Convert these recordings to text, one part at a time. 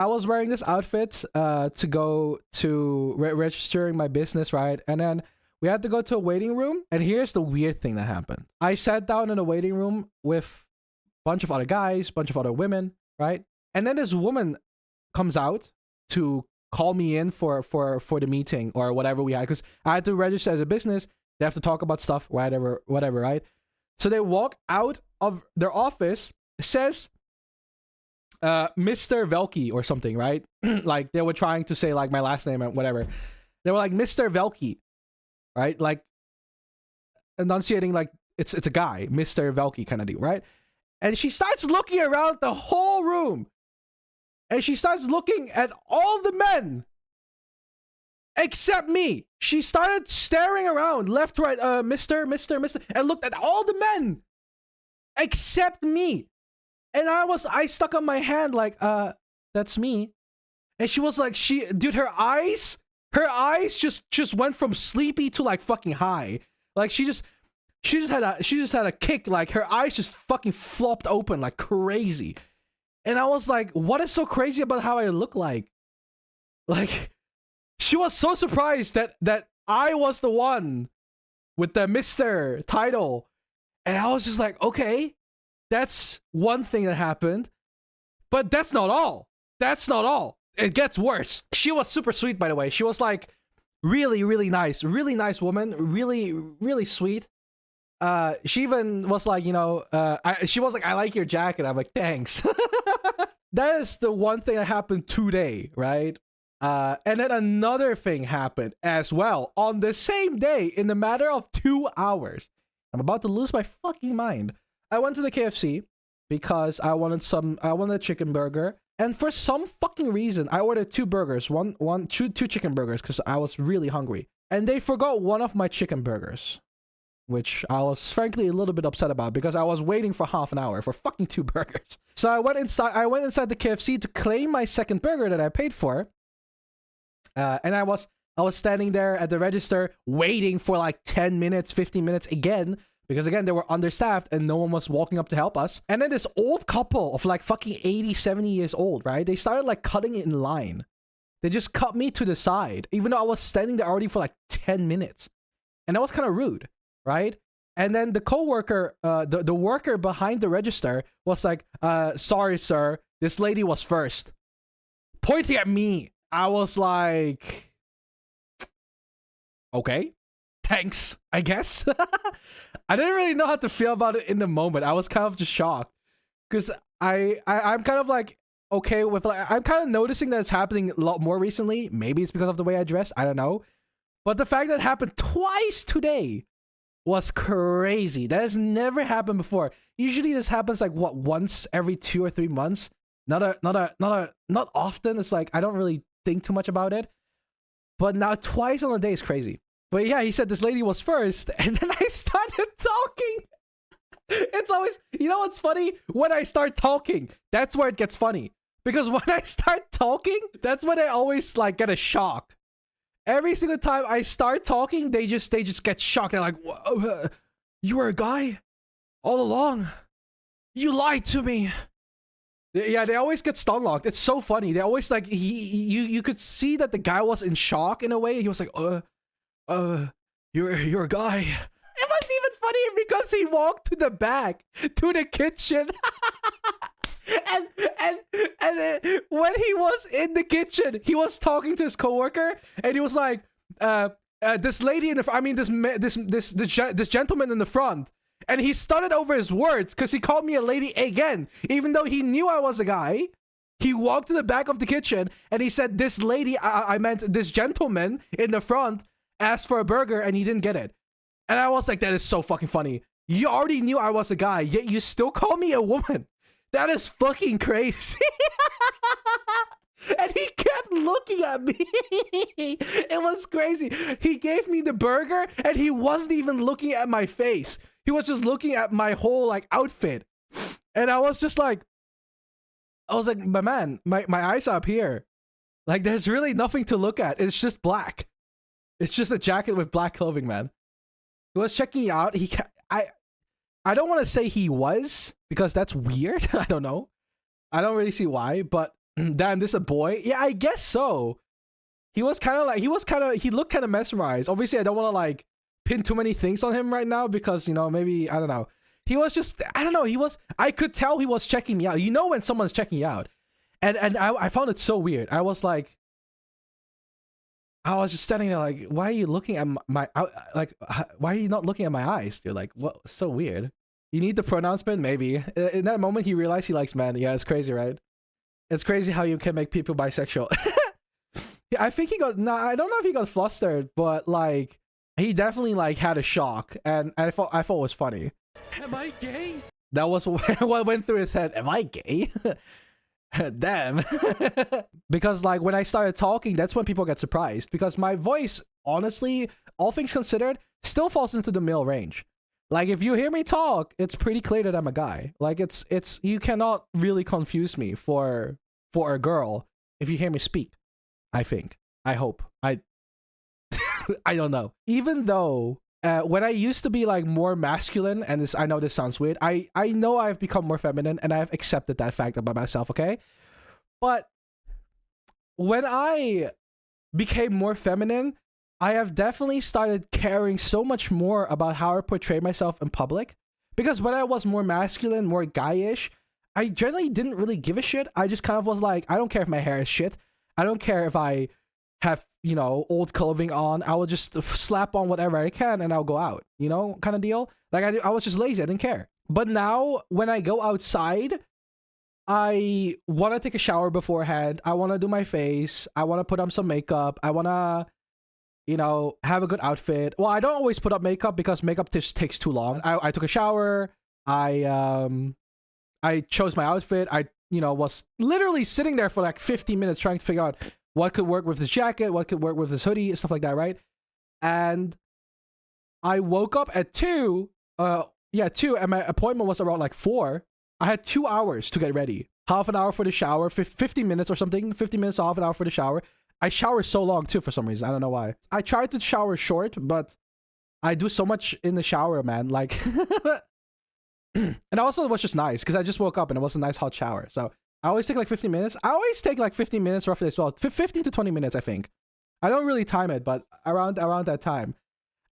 I was wearing this outfit to go to registering my business, right? And then we had to go to a waiting room. And here's the weird thing that happened. I sat down in a waiting room with a bunch of other guys, bunch of other women, right? And then this woman comes out to call me in for the meeting or whatever we had, because I had to register as a business. They have to talk about stuff, whatever, right? So they walk out of their office. It says Mr. Velky or something, right? Like they were trying to say like my last name and whatever. They were like Mr. Velky, right? Like enunciating like it's a guy, Mr. Velky kind of deal, right? And she starts looking around the whole room. And she starts looking at all the men except me. She started staring around left, right, Mr., and looked at all the men except me. And I stuck up my hand like, that's me. And she was like, dude, her eyes just went from sleepy to like fucking high. Like she just had a kick. Like her eyes just fucking flopped open like crazy. And I was like, what is so crazy about how I look like? Like, she was so surprised that I was the one with the Mr. title. And I was just like, okay, that's one thing that happened. But that's not all. That's not all. It gets worse. She was super sweet, by the way. She was like really, really nice. Really nice woman. Really, really sweet. She even was like, you know, she was like, I like your jacket. I'm like, thanks. That is the one thing that happened today, right? And then another thing happened as well on the same day in the matter of 2 hours. I'm about to lose my fucking mind. I went to the KFC because I wanted a chicken burger. And for some fucking reason, I ordered 2 burgers, two chicken burgers because I was really hungry. And they forgot one of my chicken burgers, which I was frankly a little bit upset about because I was waiting for half an hour for fucking 2 burgers. So I went inside the KFC to claim my second burger that I paid for. And I was standing there at the register waiting for like 10 minutes, 15 minutes again, because again, they were understaffed and no one was walking up to help us. And then this old couple of like fucking 80, 70 years old, right? They started like cutting it in line. They just cut me to the side, even though I was standing there already for like 10 minutes. And that was kind of rude. Right? And then the coworker, the worker behind the register was like, sorry, sir, this lady was first. Pointing at me. I was like, okay, thanks, I guess. I didn't really know how to feel about it in the moment. I was kind of just shocked. Because I'm kind of like, okay with like, I'm kind of noticing that it's happening a lot more recently. Maybe it's because of the way I dress. I don't know. But the fact that it happened twice today was crazy. That has never happened before. Usually this happens like what, once every 2 or 3 months. Not often. It's like I don't really think too much about it. But now twice on a day is crazy. But yeah, he said this lady was first, and then I started talking. It's always, you know what's funny? When I start talking, that's where it gets funny. Because when I start talking, that's when I always like get a shock. Every single time I start talking, they just get shocked. They're like, whoa, you were a guy all along. You lied to me. Yeah, they always get stun locked. It's so funny. They always like you could see that the guy was in shock in a way. He was like, you're a guy. It was even funnier because he walked to the back to the kitchen. And when he was in the kitchen, he was talking to his coworker, and he was like, "This lady in the, this gentleman in the front," and he started over his words because he called me a lady again, even though he knew I was a guy. He walked to the back of the kitchen and he said, "This lady, I meant this gentleman in the front, asked for a burger and he didn't get it," and I was like, "That is so fucking funny. You already knew I was a guy, yet you still call me a woman." That is fucking crazy. And he kept looking at me. It was crazy. He gave me the burger and he wasn't even looking at my face. He was just looking at my whole like outfit. And I was like, my man, my eyes are up here. Like there's really nothing to look at. It's just black. It's just a jacket with black clothing, man. He was checking me out. I don't want to say he was, because that's weird. I don't know. I don't really see why, but Damn, this a boy? Yeah, I guess so. He looked kind of mesmerized. Obviously, I don't want to like pin too many things on him right now because, you know, maybe, I don't know. He was just, I don't know, I could tell he was checking me out. You know when someone's checking you out. And I found it so weird. I was just standing there like, why are you looking at why are you not looking at my eyes, dude? Like, what? So weird. You need the pronouncement? Maybe. In that moment, he realized he likes men. Yeah, it's crazy, right? It's crazy how you can make people bisexual. Yeah, I think he got, I don't know if he got flustered, but like, he definitely like had a shock, and I thought it was funny. Am I gay? That was what went through his head. Am I gay? Damn. Because like when I started talking, that's when people get surprised, because my voice, honestly, all things considered, still falls into the male range. Like if you hear me talk, it's pretty clear that I'm a guy. Like it's you cannot really confuse me for a girl if you hear me speak. I think. I hope. I don't know. Even though when I used to be like more masculine, and this, I know this sounds weird, I know I've become more feminine, and I've accepted that fact about myself, okay? But when I became more feminine, I have definitely started caring so much more about how I portray myself in public. Because when I was more masculine, more guy-ish, I generally didn't really give a shit. I just kind of was like, I don't care if my hair is shit. I don't care if I have, you know, old clothing on. I will just slap on whatever I can and I'll go out, you know, kind of deal. Like I was just lazy. I didn't care. But now when I go outside, I want to take a shower beforehand. I want to do my face. I want to put on some makeup. I want to, you know, have a good outfit. Well, I don't always put up makeup because makeup just takes too long. I took a shower. I chose my outfit. I, you know, was literally sitting there for like 50 minutes trying to figure out what could work with this jacket, what could work with this hoodie, stuff like that, right? And I woke up at 2, and my appointment was around like 4. I had 2 hours to get ready. Half an hour for the shower, 50 minutes or something, 50 minutes to half an hour for the shower. I shower so long too for some reason. I don't know why. I tried to shower short, but I do so much in the shower, man. Like, and also it was just nice because I just woke up and it was a nice hot shower. So I always take like 15 minutes. I always take like 15 minutes roughly as well. 15 to 20 minutes, I think. I don't really time it, but around that time.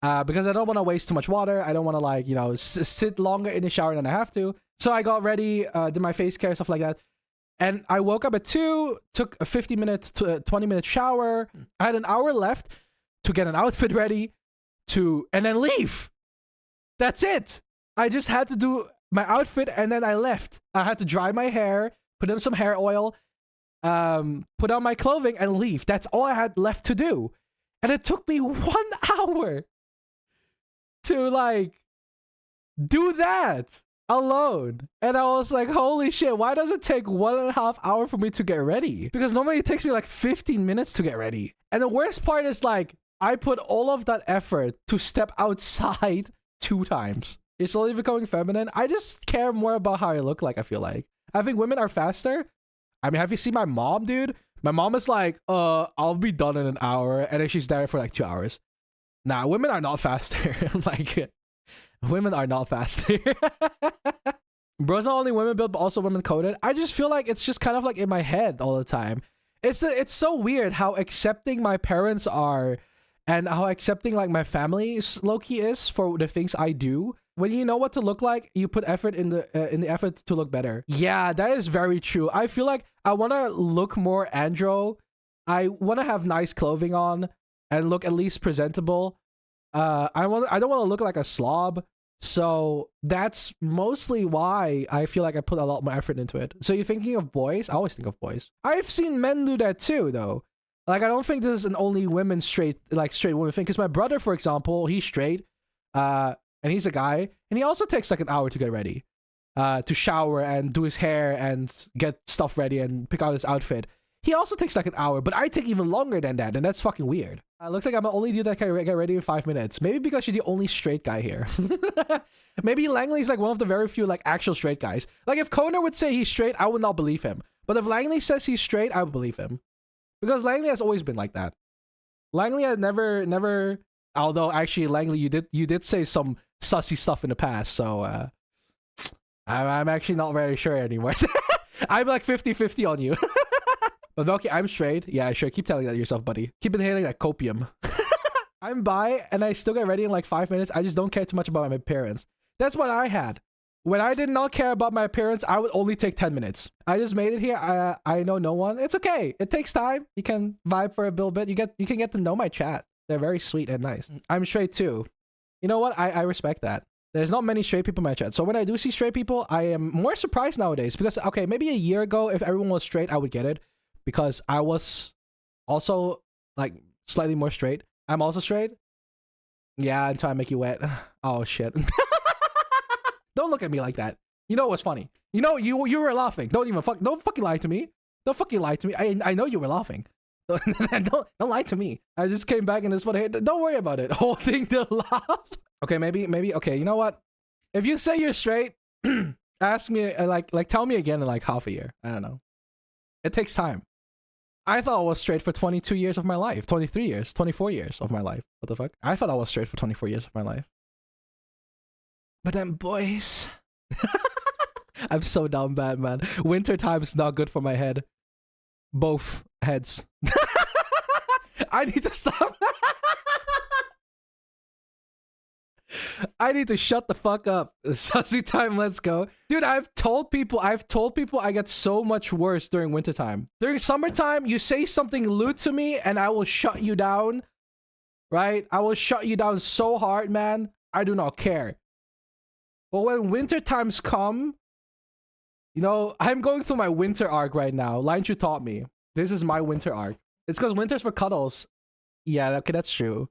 Because I don't want to waste too much water. I don't want to like, you know, sit longer in the shower than I have to. So I got ready, did my face care, stuff like that. And I woke up at 2, took a 50-minute to 20-minute shower. I had an hour left to get an outfit ready and then leave. That's it. I just had to do my outfit and then I left. I had to dry my hair, put in some hair oil, put on my clothing and leave. That's all I had left to do. And it took me 1 hour to like do that alone. And I was like, holy shit, why does it take 1.5 hours for me to get ready? Because normally it takes me like 15 minutes to get ready. And the worst part is like, I put all of that effort to step outside 2 times. You're slowly becoming feminine. I just care more about how I look like, I feel like. I think women are faster. I mean, have you seen my mom, dude? My mom is like, I'll be done in an hour. And then she's there for like 2 hours. Nah, women are not faster. Like, women are not faster. Bro's not only women built, but also women coded. I just feel like it's just kind of like in my head all the time. It's so weird how accepting my parents are and how accepting like my family low-key is for the things I do. When you know what to look like, you put effort in the effort to look better. Yeah, that is very true. I feel like I want to look more andro. I want to have nice clothing on and look at least presentable. I don't want to look like a slob. So that's mostly why I feel like I put a lot more effort into it. So you're thinking of boys? I always think of boys. I've seen men do that too, though. Like, I don't think this is an only straight women thing. Because my brother, for example, he's straight. And he's a guy. And he also takes like an hour to get ready. To shower and do his hair and get stuff ready and pick out his outfit. He also takes like an hour, but I take even longer than that, and that's fucking weird. Looks like I'm the only dude that can get ready in 5 minutes. Maybe because you're the only straight guy here. Maybe Langley's like one of the very few like actual straight guys. Like if Kona would say he's straight, I would not believe him. But if Langley says he's straight, I would believe him. Because Langley has always been like that. Langley had never. Although actually, Langley, you did say some sussy stuff in the past, so I'm actually not very sure anymore. I'm like 50-50 on you. But Velky, I'm straight. Yeah, sure. Keep telling that to yourself, buddy. Keep inhaling that copium. I'm bi and I still get ready in like 5 minutes. I just don't care too much about my appearance. That's what I had. When I did not care about my appearance, I would only take 10 minutes. I just made it here. I know no one. It's okay. It takes time. You can vibe for a little bit. You can get to know my chat. They're very sweet and nice. I'm straight too. You know what? I respect that. There's not many straight people in my chat. So when I do see straight people, I am more surprised nowadays. Because, okay, maybe a year ago, if everyone was straight, I would get it. Because I was also, like, slightly more straight. I'm also straight. Yeah, until I make you wet. Oh, shit. Don't look at me like that. You know what's funny? You know, you were laughing. Don't fucking lie to me. Don't fucking lie to me. I know you were laughing. don't lie to me. I just came back and this one. Don't worry about it. Holding the laugh. Okay, maybe. Okay, you know what? If you say you're straight, ask me. Like tell me again in like half a year. I don't know. It takes time. I thought I was straight for 22 years of my life. 23 years. 24 years of my life. What the fuck? I thought I was straight for 24 years of my life. But then, boys, I'm so down bad, man. Winter time is not good for my head. Both heads. I need to stop. I need to shut the fuck up. Sussy time, let's go. Dude, I've told people I get so much worse during wintertime. During summertime, you say something lewd to me and I will shut you down. Right? I will shut you down so hard, man. I do not care. But when winter times come, you know, I'm going through my winter arc right now. Lines you taught me. This is my winter arc. It's because winter's for cuddles. Yeah, okay, that's true.